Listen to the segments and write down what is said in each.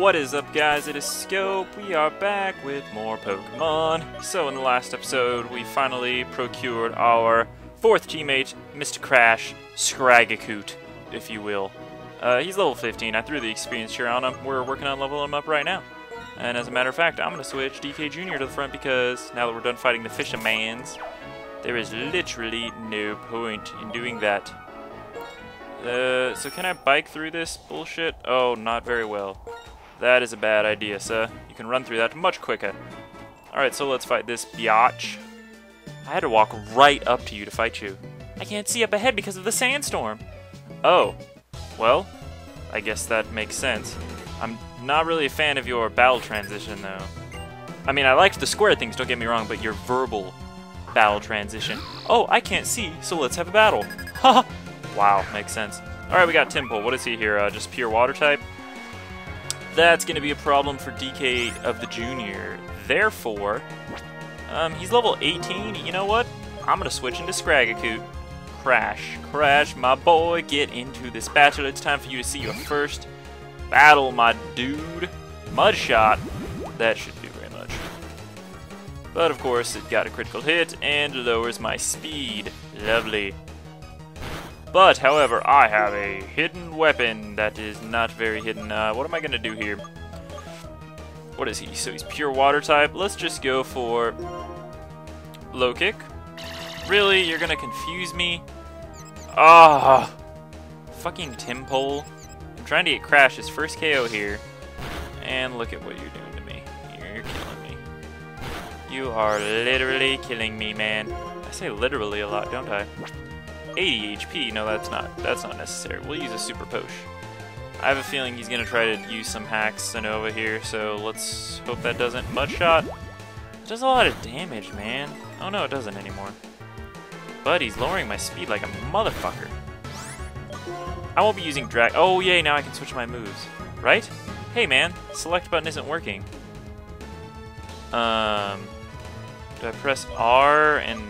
What is up, guys? It is Scope. We are back with more Pokemon. So in the last episode, we finally procured our fourth teammate, Mr. Crash Scragacoot, if you will. He's level 15. I threw the experience share on him. We're working on leveling him up right now. And as a matter of fact, I'm going to switch DK Jr. to the front because now that we're done fighting the Fishermans, there is literally no point in doing that. So can I bike through this bullshit? Oh, not very well. That is a bad idea, sir. You can run through that much quicker. Alright, so let's fight this biatch. I had to walk right up to you to fight you. I can't see up ahead because of the sandstorm. Oh. Well, I guess that makes sense. I'm not really a fan of your battle transition, though. I mean, I liked the square things, don't get me wrong, but your verbal battle transition. Oh, I can't see, so let's have a battle. Haha. Wow, makes sense. Alright, we got Timple. What is he here? Just pure water type? That's going to be a problem for DK of the Junior. Therefore, he's level 18. You know what? I'm going to switch into Scragacoot. Crash, my boy, get into this battle. It's time for you to see your first battle, my dude. Mudshot. That should do very much. But, of course, it got a critical hit and lowers my speed. Lovely. But, however, I have a hidden weapon that is not very hidden. What am I going to do here? What is he? So he's pure water type. Let's just go for low kick. Really? You're going to confuse me? Ah! Fucking Timpole. I'm trying to get Crash's first KO here. And look at what you're doing to me. You're killing me. You are literally killing me, man. I say literally a lot, don't I? 80 HP? No, that's not necessary. We'll use a Super Potion. I have a feeling he's going to try to use some hacks Sonova here, so let's hope that doesn't. Mudshot. It does a lot of damage, man. Oh no, it doesn't anymore. But he's lowering my speed like a motherfucker. I won't be using drag. Oh yay, now I can switch my moves. Right? Hey man, select button isn't working. Do I press R and...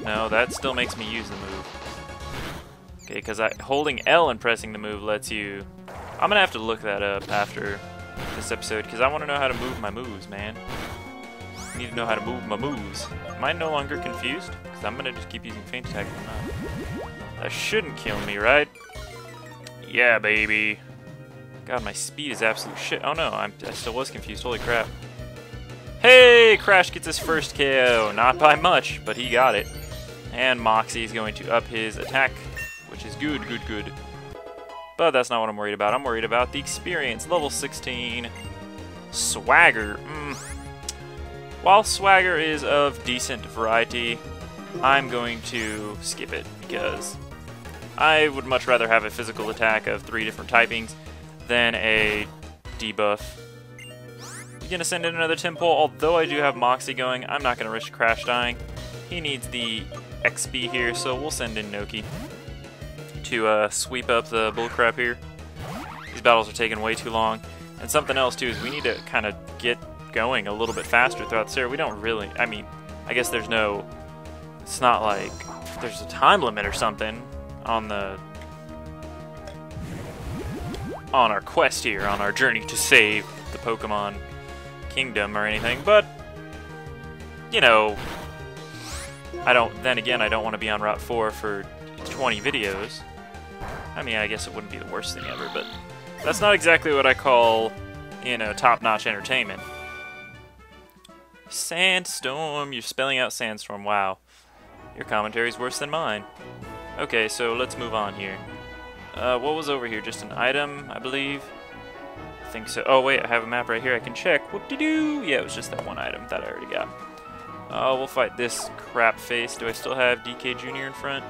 No, that still makes me use the move. Okay, because holding L and pressing the move lets you... I'm going to have to look that up after this episode, because I want to know how to move my moves, man. I need to know how to move my moves. Am I no longer confused? Because I'm going to just keep using Feint Attack if I'm not. That shouldn't kill me, right? Yeah, baby. God, my speed is absolute shit. Oh no, I still was confused. Holy crap. Hey! Crash gets his first KO. Not by much, but he got it. And Moxie's going to up his attack, which is good. But that's not what I'm worried about. I'm worried about the experience. Level 16. Swagger. While Swagger is of decent variety, I'm going to skip it because I would much rather have a physical attack of 3 different typings than a debuff. You're going to send in another Timpole. Although I do have Moxie going, I'm not going to risk Crash dying. He needs the XP here, so we'll send in Noki to sweep up the bullcrap here. These battles are taking way too long. And something else too is we need to kind of get going a little bit faster throughout the series. We don't really, I mean, I guess there's no, it's not like there's a time limit or something on our quest here, on our journey to save the Pokemon Kingdom or anything, but you know, then again, I don't want to be on Route 4 for 20 videos. I mean, I guess it wouldn't be the worst thing ever, but that's not exactly what I call, you know, top-notch entertainment. Sandstorm. You're spelling out Sandstorm. Wow. Your commentary's worse than mine. Okay, so let's move on here. What was over here? Just an item, I believe? I think so. Oh, wait, I have a map right here. I can check. Whoop-de-doo! Yeah, it was just that one item that I already got. We'll fight this crap face. Do I still have DK Jr. in front?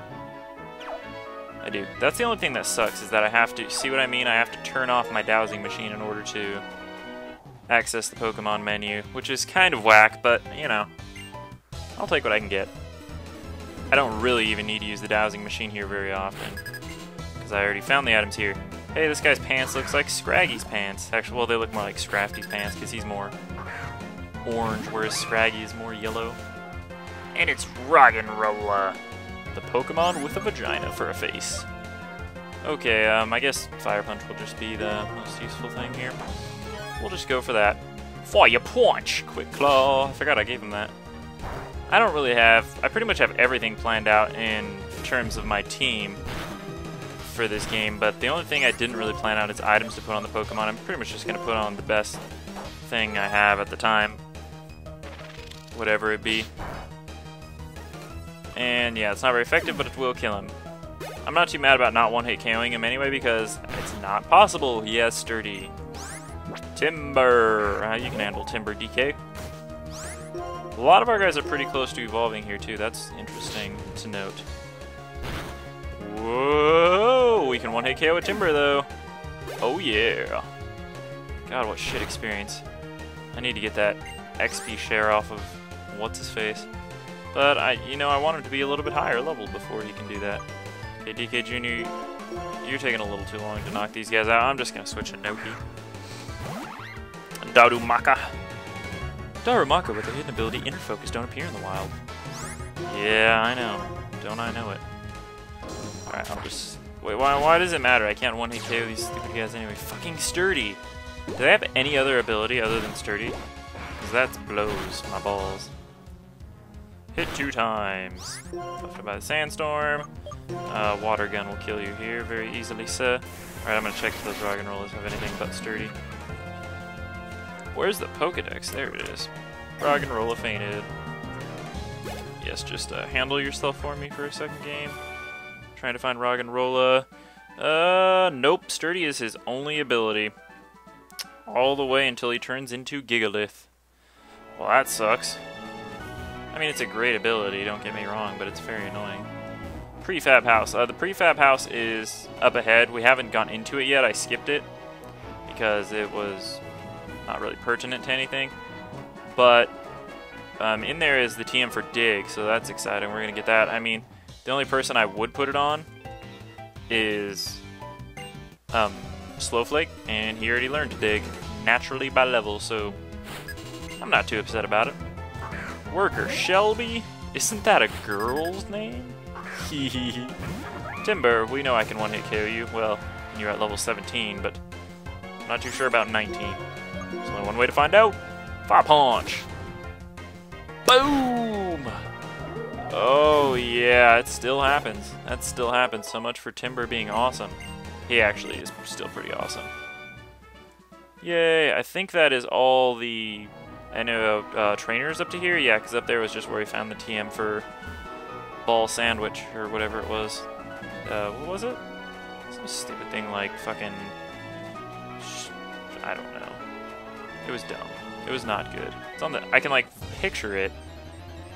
I do. That's the only thing that sucks, is that I have to, see what I mean? I have to turn off my dowsing machine in order to access the Pokemon menu, which is kind of whack, but, you know, I'll take what I can get. I don't really even need to use the dowsing machine here very often, because I already found the items here. Hey, this guy's pants looks like Scraggy's pants. Actually, well, they look more like Scrafty's pants, because he's more orange, whereas Scraggy is more yellow. And it's Roggenrola, the Pokemon with a vagina for a face. Okay, I guess Fire Punch will just be the most useful thing here. We'll just go for that. Fire Punch! Quick Claw. I forgot I gave him that. I don't really have... I pretty much have everything planned out in terms of my team for this game, but the only thing I didn't really plan out is items to put on the Pokemon. I'm pretty much just going to put on the best thing I have at the time. Whatever it be. And yeah, it's not very effective, but it will kill him. I'm not too mad about not one-hit KOing him anyway, because it's not possible. He has Sturdy. Timber! You can handle Timber, DK. A lot of our guys are pretty close to evolving here, too. That's interesting to note. Whoa! We can one-hit KO a Timber, though. Oh, yeah. God, what shit experience. I need to get that XP share off of what's-his-face. But, I want him to be a little bit higher level before he can do that. Okay, DK Jr., you're taking a little too long to knock these guys out. I'm just going to switch to Noki. Darumaka. Darumaka with a hidden ability, Inner Focus, don't appear in the wild. Yeah, I know. Don't I know it. Alright, I'll just... Wait, why does it matter? I can't one-hit KO these stupid guys anyway. Fucking Sturdy! Do they have any other ability other than Sturdy? Because that blows my balls. Hit 2 times. Buffed by the Sandstorm. Water Gun will kill you here very easily, sir. Alright, I'm gonna check if those Rock and Rollers have anything but Sturdy. Where's the Pokedex? There it is. Rock and Rolla fainted. Yes, just handle yourself for me for a second game. Trying to find Rock and Rolla. Nope. Sturdy is his only ability. All the way until he turns into Gigalith. Well, that sucks. I mean, it's a great ability, don't get me wrong, but it's very annoying. Prefab House. The Prefab House is up ahead. We haven't gone into it yet. I skipped it because it was not really pertinent to anything. But in there is the TM for Dig, so that's exciting. We're going to get that. I mean, the only person I would put it on is Slowflake, and he already learned to dig naturally by level, so I'm not too upset about it. Worker Shelby? Isn't that a girl's name? Hehehe. Timber, we know I can one-hit KO you. Well, you're at level 17, but I'm not too sure about 19. There's only one way to find out. Fire Punch! Boom! Oh yeah, it still happens. That still happens. So much for Timber being awesome. He actually is still pretty awesome. Yay, I think that is all the... I know trainers up to here. Yeah, because up there was just where we found the TM for Ball Sandwich, or whatever it was. What was it? Some stupid thing like fucking... I don't know. It was dumb. It was not good. It's on the... I can, like, picture it,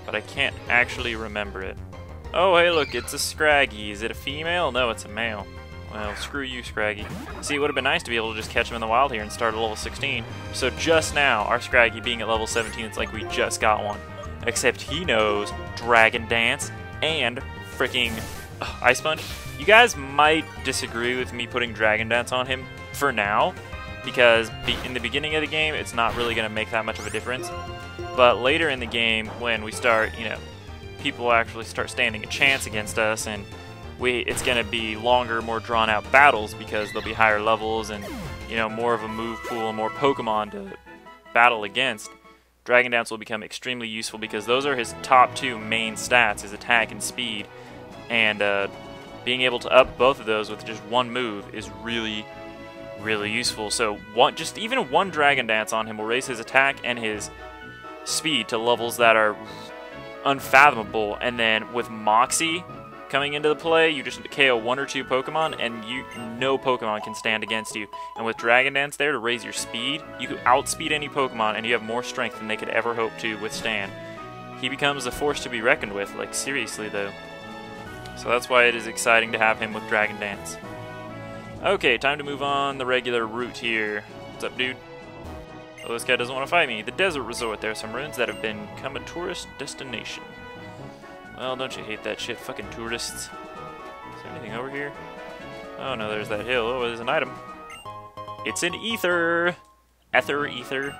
but I can't actually remember it. Oh, hey, look, it's a Scraggy. Is it a female? No, it's a male. Well, screw you, Scraggy. See, it would have been nice to be able to just catch him in the wild here and start at level 16. So just now, our Scraggy being at level 17, it's like we just got one. Except he knows Dragon Dance and freaking Ice Punch. You guys might disagree with me putting Dragon Dance on him for now, because in the beginning of the game, it's not really going to make that much of a difference. But later in the game, when we start, people actually start standing a chance against us, and it's going to be longer, more drawn-out battles because there'll be higher levels and, more of a move pool and more Pokemon to battle against. Dragon Dance will become extremely useful because those are his top 2 main stats, his attack and speed. And being able to up both of those with just one move is really, really useful. So even one Dragon Dance on him will raise his attack and his speed to levels that are unfathomable. And then with Moxie coming into the play, you just KO 1 or 2 Pokemon, and no Pokemon can stand against you. And with Dragon Dance there to raise your speed, you can outspeed any Pokemon, and you have more strength than they could ever hope to withstand. He becomes a force to be reckoned with, like, seriously, though. So that's why it is exciting to have him with Dragon Dance. Okay, time to move on the regular route here. What's up, dude? Oh, this guy doesn't want to fight me. The Desert Resort. There are some ruins that have become a tourist destination. Well, don't you hate that shit, fucking tourists. Is there anything over here? Oh no, there's that hill. Oh, there's an item. It's an ether! Ether.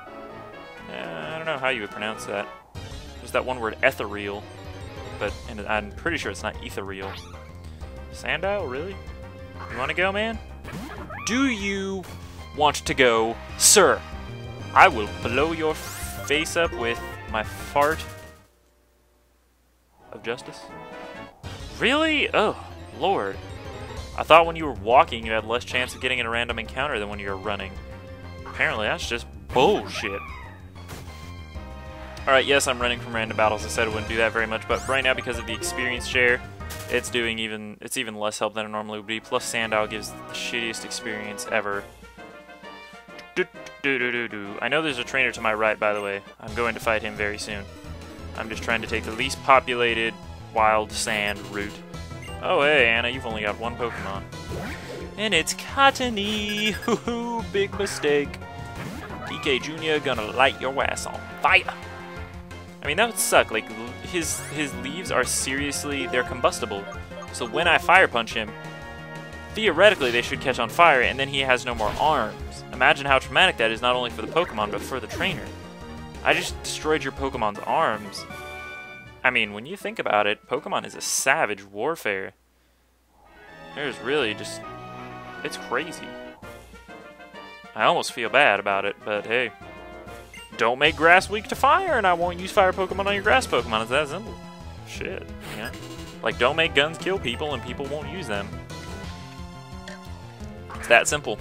I don't know how you would pronounce that. There's that one word, ethereal. But I'm pretty sure it's not ethereal. Sandile, really? You want to go, man? Do you want to go, sir? I will blow your face up with my fart of justice. Really? Oh, Lord. I thought when you were walking you had less chance of getting in a random encounter than when you were running. Apparently that's just bullshit. Alright, yes, I'm running from random battles. I said I wouldn't do that very much, but right now because of the experience share, it's even less help than it normally would be. Plus Sandow gives the shittiest experience ever. I know there's a trainer to my right, by the way. I'm going to fight him very soon. I'm just trying to take the least populated wild sand route. Oh, hey, Anna, you've only got one Pokemon. And it's Cottony! Hoo-hoo, big mistake. DK Jr. gonna light your ass on fire! I mean, that would suck. Like, his leaves are seriously, they're combustible. So when I fire punch him, theoretically they should catch on fire, and then he has no more arms. Imagine how traumatic that is, not only for the Pokemon, but for the trainer. I just destroyed your Pokemon's arms. I mean, when you think about it, Pokemon is a savage warfare. There's really just... it's crazy. I almost feel bad about it, but hey. Don't make grass weak to fire, and I won't use fire Pokemon on your grass Pokemon. It's that simple. Shit, you know? Like, don't make guns kill people, and people won't use them. It's that simple.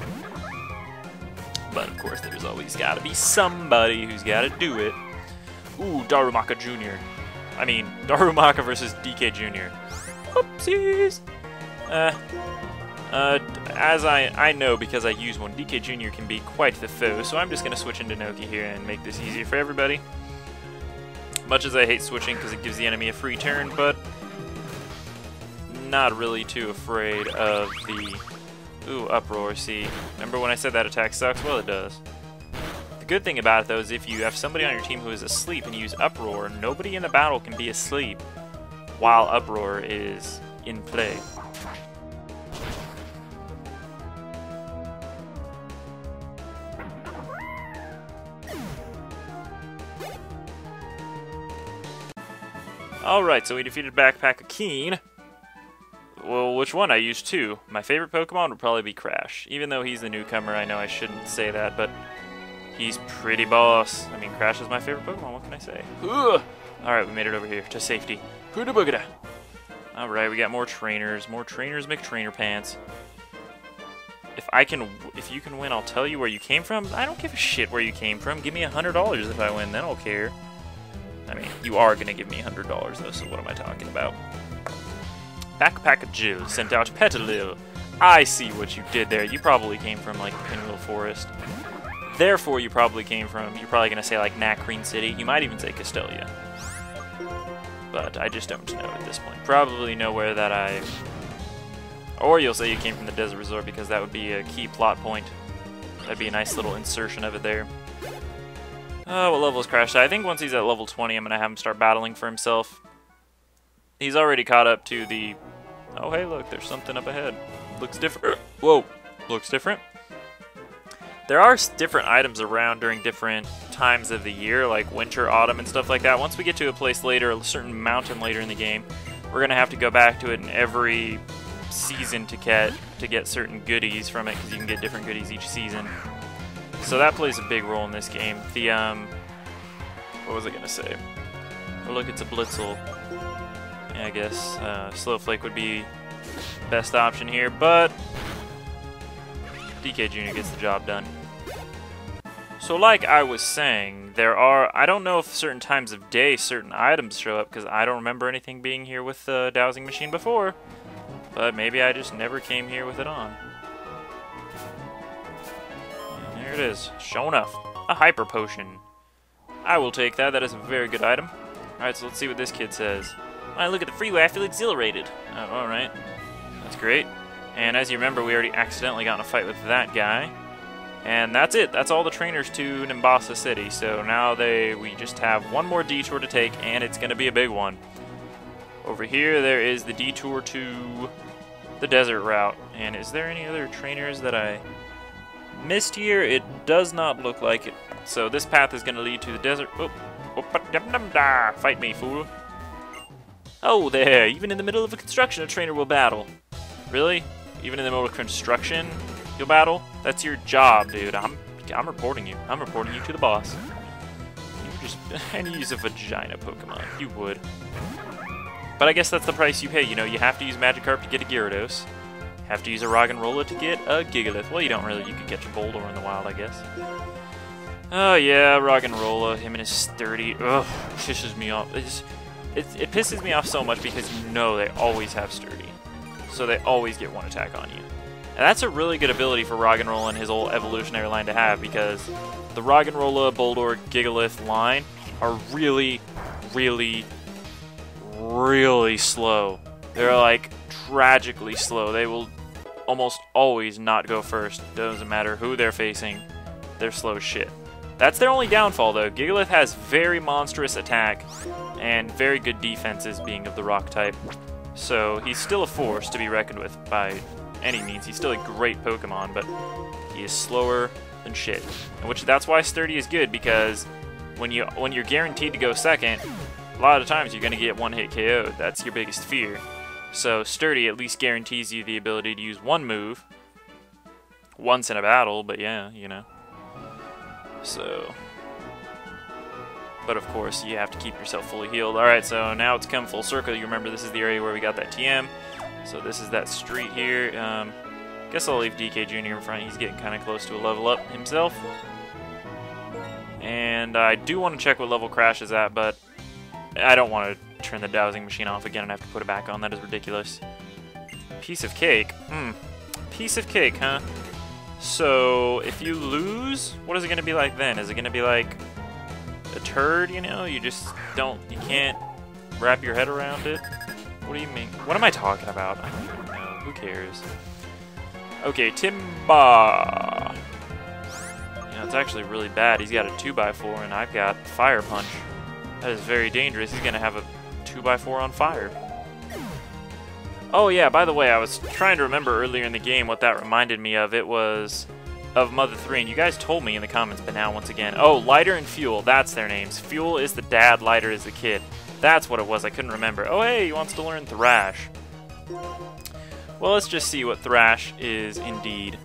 But, of course, there's always gotta be somebody who's gotta do it. Ooh, Darumaka Jr. I mean, Darumaka versus DK Jr. Whoopsies! As I know because I use one, DK Jr. can be quite the foe, so I'm just going to switch into Noki here and make this easier for everybody. Much as I hate switching because it gives the enemy a free turn, but not really too afraid of the... Ooh, Uproar, see. Remember when I said that attack sucks? Well, it does. The good thing about it, though, is if you have somebody on your team who is asleep and you use Uproar, nobody in the battle can be asleep while Uproar is in play. Alright, so we defeated Backpack Akeen. Well, which one? I used two. My favorite Pokemon would probably be Crash. Even though he's the newcomer, I know I shouldn't say that, but he's pretty boss. I mean, Crash is my favorite Pokemon, what can I say? Alright, we made it over here to safety. Alright, we got more trainers. More trainers make trainer pants. If you can win, I'll tell you where you came from. I don't give a shit where you came from. Give me $100 if I win, then I'll care. I mean, you are going to give me $100 though, so what am I talking about? Backpack Jill sent out Petalil. I see what you did there. You probably came from, like, Pinwheel Forest. Therefore, you're probably going to say, like, Nacrene City. You might even say Castelia. But I just don't know at this point. Probably nowhere that I... Or you'll say you came from the Desert Resort because that would be a key plot point. That'd be a nice little insertion of it there. Oh, what level is Crash? I think once he's at level 20, I'm going to have him start battling for himself. He's already caught up to the... Oh, hey, look, there's something up ahead. Looks different. Whoa, looks different. There are different items around during different times of the year, like winter, autumn, and stuff like that. Once we get to a place later, a certain mountain later in the game, we're going to have to go back to it in every season to get certain goodies from it, because you can get different goodies each season. So that plays a big role in this game. The, what was I going to say? Oh, look, it's a Blitzel. Yeah, I guess Slowflake would be the best option here, but DK Jr. gets the job done. So like I was saying, I don't know if certain times of day certain items show up, because I don't remember anything being here with the dowsing machine before, but maybe I just never came here with it on. There it is. Sure enough. A Hyper Potion. I will take that. That is a very good item. Alright, so let's see what this kid says. When I look at the freeway, I feel exhilarated. Oh, alright. That's great. And as you remember, we already accidentally got in a fight with that guy. And that's it. That's all the trainers to Nimbasa City. So now we just have one more detour to take, and it's going to be a big one. Over here, there is the detour to the desert route. And is there any other trainers that I... missed here? It does not look like it. So this path is going to lead to the desert. Fight me, fool. Oh, there. Even in the middle of a construction, a trainer will battle. Really? even in the middle of construction, you'll battle. That's your job, dude. I'm reporting you. I'm reporting you to the boss. And you use a vagina Pokemon. You would. But I guess that's the price you pay. You know, you have to use Magikarp to get a Gyarados. Have to use a Roggenrola to get a Gigalith. Well, you don't really. You could catch a Boldore in the wild, I guess. Oh, yeah, Roggenrola. Him and his sturdy. Ugh, pisses me off. It pisses me off so much because you know they always have sturdy. So they always get one attack on you. And that's a really good ability for Roggenrola and his old evolutionary line to have, because the Roggenrola, Boldore, Gigalith line are really, really, really slow. They're like tragically slow. They will almost always not go first. Doesn't matter who they're facing. They're slow as shit. That's their only downfall, though. Gigalith has very monstrous attack and very good defenses, being of the rock type. So he's still a force to be reckoned with by any means. He's still a great Pokemon, but he is slower than shit. That's why sturdy is good, because when you're guaranteed to go second, a lot of times you're going to get one-hit KO'd. That's your biggest fear. So sturdy at least guarantees you the ability to use one move once in a battle, but yeah, you know. So, but of course you have to keep yourself fully healed. Alright, so now it's come full circle. You remember this is the area where we got that TM. So this is that street here. Guess I'll leave DK Jr. in front. He's getting kind of close to a level up himself. And I do want to check what level Crash is at, but I don't want to turn the dowsing machine off again and have to put it back on. That is ridiculous. Piece of cake. Piece of cake, huh? So if you lose, what is it going to be like then? Is it going to be like a turd, you know? You just don't, you can't wrap your head around it? What do you mean? What am I talking about? I don't even know. Who cares? Okay, Timba. You know, it's actually really bad. He's got a 2x4 and I've got Fire Punch. That is very dangerous. He's going to have a 2x4 on fire. Oh yeah, by the way, I was trying to remember earlier in the game what that reminded me of. It was of Mother 3, and you guys told me in the comments, but now once again. Oh, Lighter and Fuel, that's their names. Fuel is the dad, Lighter is the kid. That's what it was, I couldn't remember. Oh hey, he wants to learn Thrash. Well, let's just see what Thrash is indeed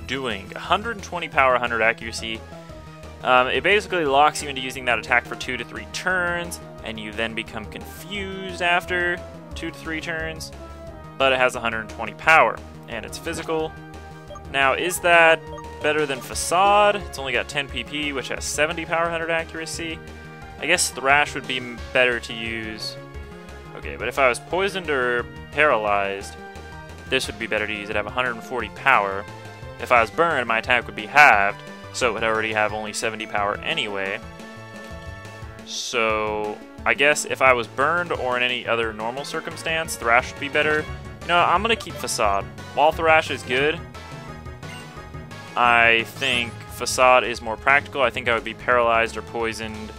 doing. 120 power, 100 accuracy. It basically locks you into using that attack for 2 to 3 turns, and you then become confused after 2 to 3 turns. But it has 120 power, and it's physical. Now, is that better than Facade? It's only got 10 PP, which has 70 power, 100 accuracy. I guess Thrash would be better to use. Okay, but if I was poisoned or paralyzed, this would be better to use. It'd have 140 power. If I was burned, my attack would be halved, so it would already have only 70 power anyway. So I guess if I was burned or in any other normal circumstance, Thrash would be better. You know, I'm going to keep Facade. While Thrash is good, I think Facade is more practical. I think I would be paralyzed or poisoned.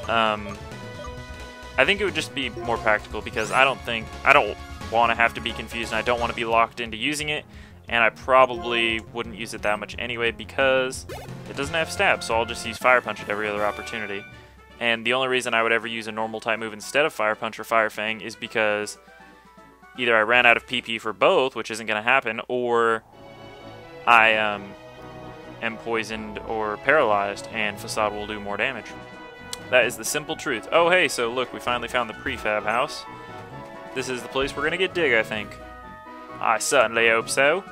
I think it would just be more practical because I don't want to have to be confused and I don't want to be locked into using it. And I probably wouldn't use it that much anyway because it doesn't have stab, so I'll just use Fire Punch at every other opportunity. And the only reason I would ever use a normal type move instead of Fire Punch or Fire Fang is because either I ran out of PP for both, which isn't going to happen, or I am poisoned or paralyzed, and Facade will do more damage. That is the simple truth. Oh, hey, so look, we finally found the prefab house. This is the place we're going to get Dig, I think. I certainly hope so.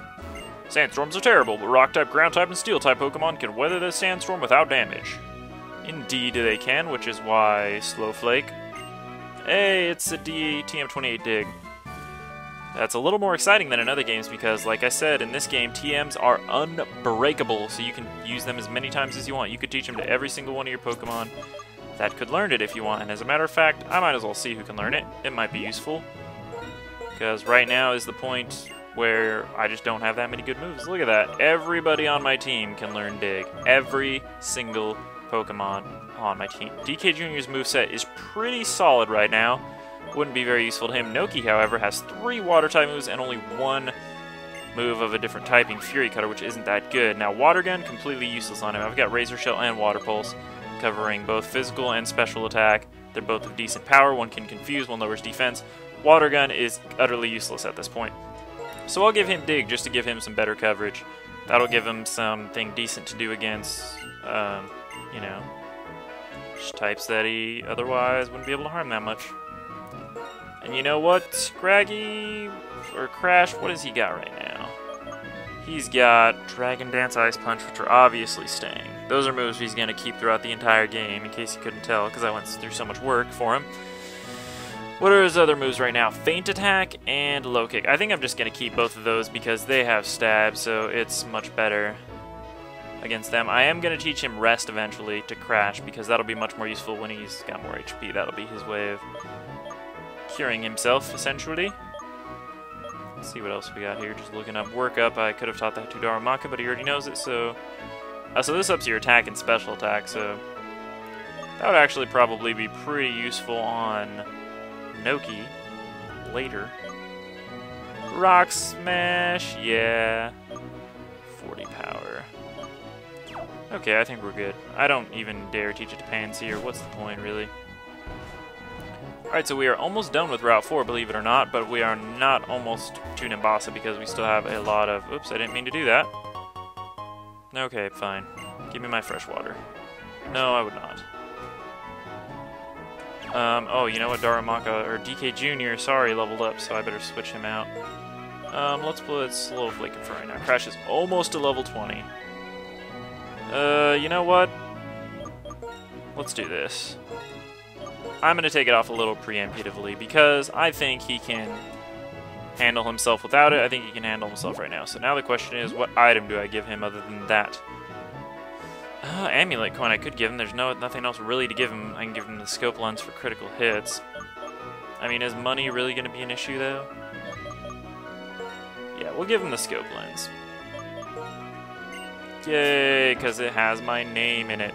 Sandstorms are terrible, but Rock-type, Ground-type, and Steel-type Pokemon can weather the sandstorm without damage. Indeed they can, which is why Slowflake. Hey, it's a TM28 Dig. That's a little more exciting than in other games because, like I said, in this game, TMs are unbreakable, so you can use them as many times as you want. You could teach them to every single one of your Pokemon that could learn it if you want, and as a matter of fact, I might as well see who can learn it. It might be useful, because right now is the point where I just don't have that many good moves. Look at that. Everybody on my team can learn Dig. Every single Pokemon on my team. DK Jr.'s moveset is pretty solid right now. Wouldn't be very useful to him. Noki, however, has 3 water-type moves and only 1 move of a different typing, Fury Cutter, which isn't that good. Now, Water Gun, completely useless on him. I've got Razor Shell and Water Pulse, covering both physical and special attack. They're both of decent power. One can confuse, one lowers defense. Water Gun is utterly useless at this point. So I'll give him Dig just to give him some better coverage. That'll give him something decent to do against, you know, just types that he otherwise wouldn't be able to harm that much. And you know what, Scraggy, or Crash, what has he got right now? He's got Dragon Dance, Ice Punch, which are obviously staying. Those are moves he's going to keep throughout the entire game, in case you couldn't tell, because I went through so much work for him. What are his other moves right now? Feint Attack and Low Kick. I think I'm just going to keep both of those because they have stab, so it's much better against them. I am going to teach him Rest eventually to Crash, because that'll be much more useful when he's got more HP. That'll be his way of curing himself, essentially. Let's see what else we got here. Just looking up Work Up. I could have taught that to Darumaka, but he already knows it, so... so this ups your attack and special attack, so... that would actually probably be pretty useful on Noki later. Rock Smash, yeah. 40 power. Okay, I think we're good. I don't even dare teach it to Pansy, or what's the point, really? Alright, so we are almost done with Route 4, believe it or not, but we are not almost to Nimbasa because we still have a lot of... oops, I didn't mean to do that. Okay, fine. Give me my fresh water. No, I would not. Oh, you know what, Darumaka, or DK Jr., sorry, leveled up, so I better switch him out. Let's put Slow Flaking for right now. Crash is almost to level 20. You know what? Let's do this. I'm going to take it off a little preemptively, because I think he can handle himself without it. I think he can handle himself right now. So now the question is, what item do I give him other than that? Amulet Coin I could give him. There's nothing else really to give him. I can give him the Scope Lens for critical hits. I mean, is money really going to be an issue, though? Yeah, we'll give him the Scope Lens. Yay, because it has my name in it.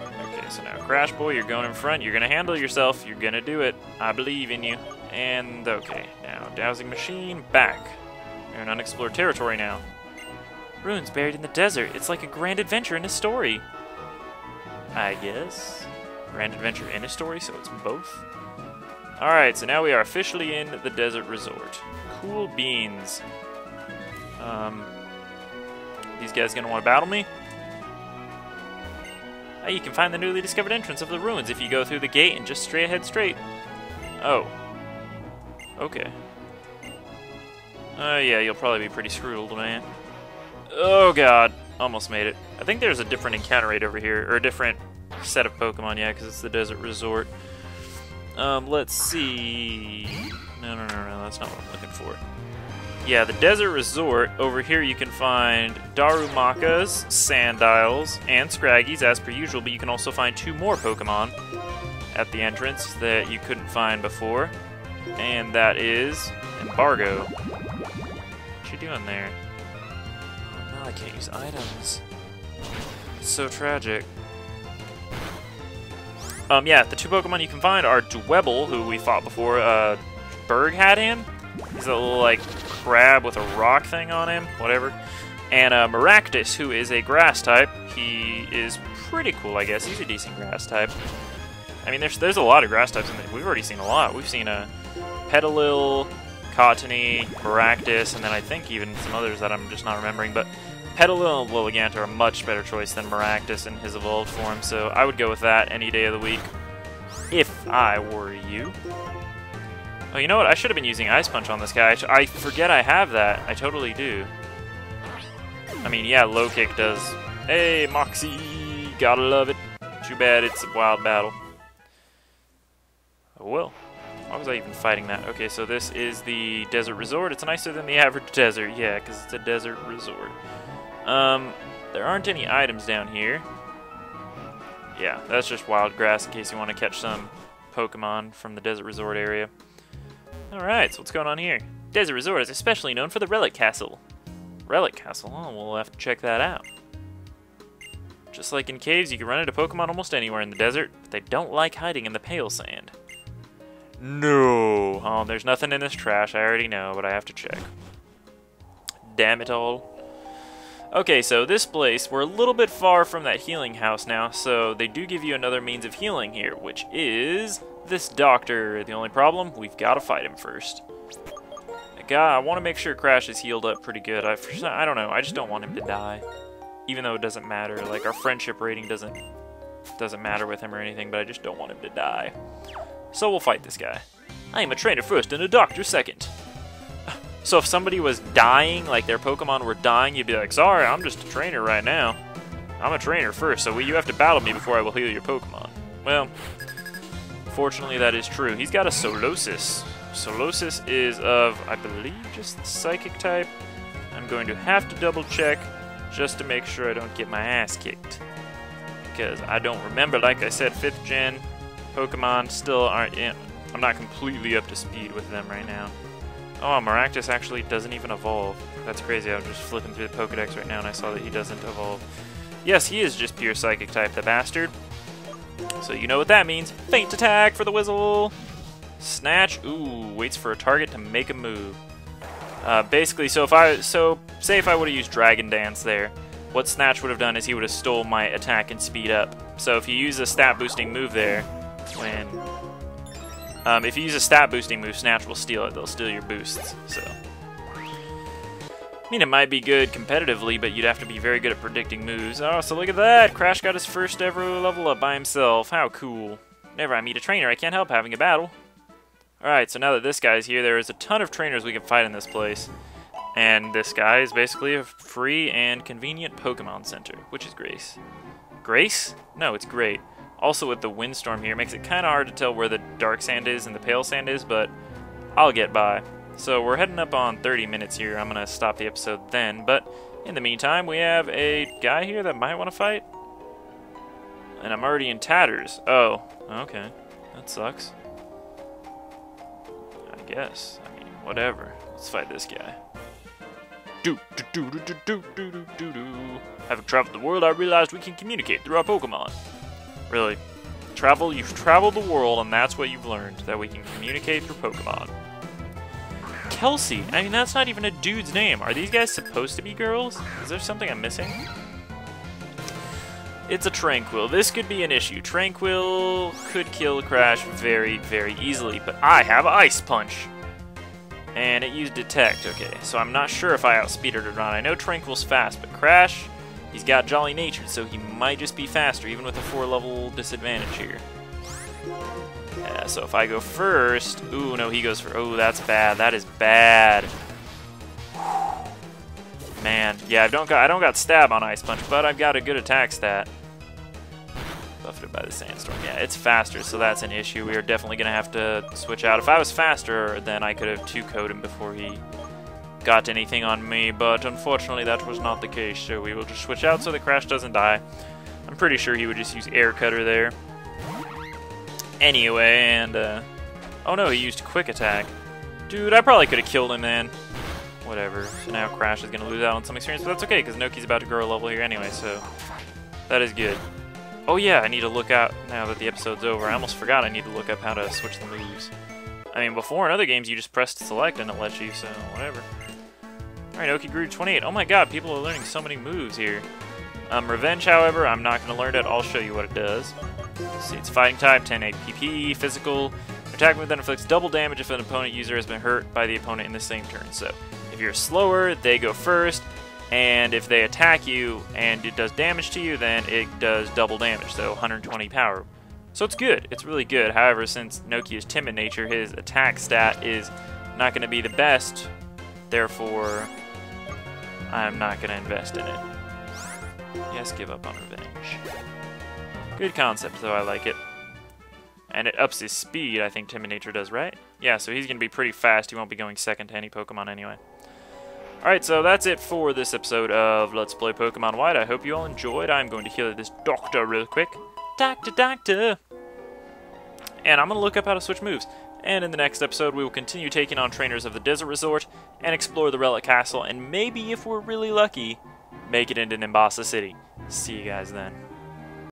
Okay, so now Crash Boy, you're going in front. You're going to handle yourself. You're going to do it. I believe in you. And, okay, now Dowsing Machine, back. You're in unexplored territory now. Ruins buried in the desert. It's like a grand adventure in a story. I guess. Grand adventure in a story, so it's both. Alright, so now we are officially in the desert resort. Cool beans. These guys gonna want to battle me? Oh, you can find the newly discovered entrance of the ruins if you go through the gate and just straight ahead straight. Oh. Okay. Yeah, you'll probably be pretty screwed, man. Oh god, almost made it. I think there's a different encounter rate over here, or a different set of Pokemon, yeah, because it's the desert resort. Let's see... No, that's not what I'm looking for. Yeah, the desert resort, over here you can find Darumakas, Sandiles, and Scraggies as per usual, but you can also find 2 more Pokemon at the entrance that you couldn't find before, and that is Embargo. What you doing there? Oh no, I can't use items. It's so tragic. Yeah, the 2 Pokemon you can find are Dwebble, who we fought before. Berg had him. He's a little, like, crab with a rock thing on him, whatever. And Maractus, who is a grass type. He is pretty cool, I guess. He's a decent grass type. I mean, there's a lot of grass types in there. We've already seen a lot. We've seen a Petalil, Cottony, Maractus, and then I think even some others that I'm just not remembering. But Petalil and Lilligant are a much better choice than Maractus in his evolved form, so I would go with that any day of the week if I were you. Oh, you know what? I should have been using Ice Punch on this guy. I forget I have that. I totally do. I mean, yeah, Low Kick does. Hey, Moxie! Gotta love it. Too bad it's a wild battle. Oh, well. Why was I even fighting that? Okay, so this is the desert resort. It's nicer than the average desert. Yeah, because it's a desert resort. There aren't any items down here. Yeah, that's just wild grass in case you want to catch some Pokemon from the desert resort area. Alright, so what's going on here? Desert Resort is especially known for the Relic Castle. Relic Castle? Oh, we'll have to check that out. Just like in caves, you can run into Pokemon almost anywhere in the desert, but they don't like hiding in the pale sand. No! Oh, there's nothing in this trash, I already know, but I have to check. Damn it all. Okay, so this place, we're a little bit far from that healing house now, so they do give you another means of healing here, which is this doctor. The only problem, we've got to fight him first. God, I want to make sure Crash is healed up pretty good. I don't know. I just don't want him to die. Even though it doesn't matter. Like, our friendship rating doesn't matter with him or anything, but I just don't want him to die. So we'll fight this guy. I am a trainer first and a doctor second. So if somebody was dying, like their Pokemon were dying, you'd be like, sorry, I'm just a trainer right now. I'm a trainer first, so you have to battle me before I will heal your Pokemon. Well, fortunately that is true. He's got a Solosis. Solosis is of, I believe, just the Psychic type. I'm going to have to double check just to make sure I don't get my ass kicked. Because I don't remember, like I said, 5th gen Pokemon still aren't in. I'm not completely up to speed with them right now. Oh, Maractus actually doesn't even evolve. That's crazy. I was just flipping through the Pokedex right now and I saw that he doesn't evolve. Yes, he is just pure Psychic type, the bastard. So you know what that means. Feint attack for the Whizzle. Snatch. Ooh, waits for a target to make a move. Basically, say if I would have used Dragon Dance there, what Snatch would have done is he would have stole my attack and speed up. So if you use a stat boosting move there, if you use a stat boosting move, Snatch will steal it. They'll steal your boosts. So, I mean, it might be good competitively, but you'd have to be very good at predicting moves. Oh, so look at that! Crash got his first ever level up by himself. How cool! Whenever I meet a trainer, I can't help having a battle. Alright, so now that this guy's here, there is a ton of trainers we can fight in this place. And this guy is basically a free and convenient Pokemon Center, which is Grace. Grace? No, it's great. Also with the windstorm here, it makes it kind of hard to tell where the dark sand is and the pale sand is, but I'll get by. So we're heading up on 30 minutes here. I'm going to stop the episode then, but in the meantime, we have a guy here that might want to fight. And I'm already in tatters. Oh, okay. That sucks. I guess. I mean, whatever. Let's fight this guy. Having traveled the world, I realized we can communicate through our Pokemon. Really? You've traveled the world, and that's what you've learned, that we can communicate through Pokemon. Kelsey! I mean, that's not even a dude's name. Are these guys supposed to be girls? Is there something I'm missing? It's a Tranquil. This could be an issue. Tranquil could kill Crash very, very easily, but I have Ice Punch. And it used Detect, okay. So I'm not sure if I outspeed it or not. I know Tranquil's fast, but Crash, he's got Jolly Natured, so he might just be faster, even with a 4-level disadvantage here. Yeah, so if I go first... Ooh, no, he goes first. Oh, that's bad. That is bad. Man, yeah, I don't got Stab on Ice Punch, but I've got a good attack stat. Buffeted by the Sandstorm. Yeah, it's faster, so that's an issue. We are definitely going to have to switch out. If I was faster, then I could have 2-KO'd him before he got anything on me, but unfortunately that was not the case, so we will just switch out so the Crash doesn't die. I'm pretty sure he would just use Air Cutter there. Anyway, and, oh no, he used Quick Attack. Dude, I probably could have killed him, man. Whatever. So now Crash is going to lose out on some experience, but that's okay, because Noki's about to grow a level here anyway, so that is good. Oh yeah, I need to look out, now that the episode's over, I almost forgot I need to look up how to switch the moves. I mean, before in other games, you just pressed select and it lets you, so whatever. Alright, Noki grew to 28. Oh my god, people are learning so many moves here. Revenge, however, I'm not going to learn it. I'll show you what it does. Let's see, it's Fighting type, 10 AP, Physical. Attack move that inflicts double damage if an opponent user has been hurt by the opponent in the same turn. So, if you're slower, they go first. And if they attack you and it does damage to you, then it does double damage, so 120 power. So it's good. It's really good. However, since Noki is timid nature, his attack stat is not going to be the best. Therefore, I'm not going to invest in it. Yes, give up on revenge. Good concept, though. I like it. And it ups his speed, I think timid nature does, right? Yeah, so he's going to be pretty fast. He won't be going second to any Pokemon anyway. Alright, so that's it for this episode of Let's Play Pokemon White. I hope you all enjoyed. I'm going to heal this doctor real quick. Doctor! And I'm going to look up how to switch moves. And in the next episode, we will continue taking on trainers of the Desert Resort and explore the Relic Castle, and maybe, if we're really lucky, make it into Nimbasa City. See you guys then.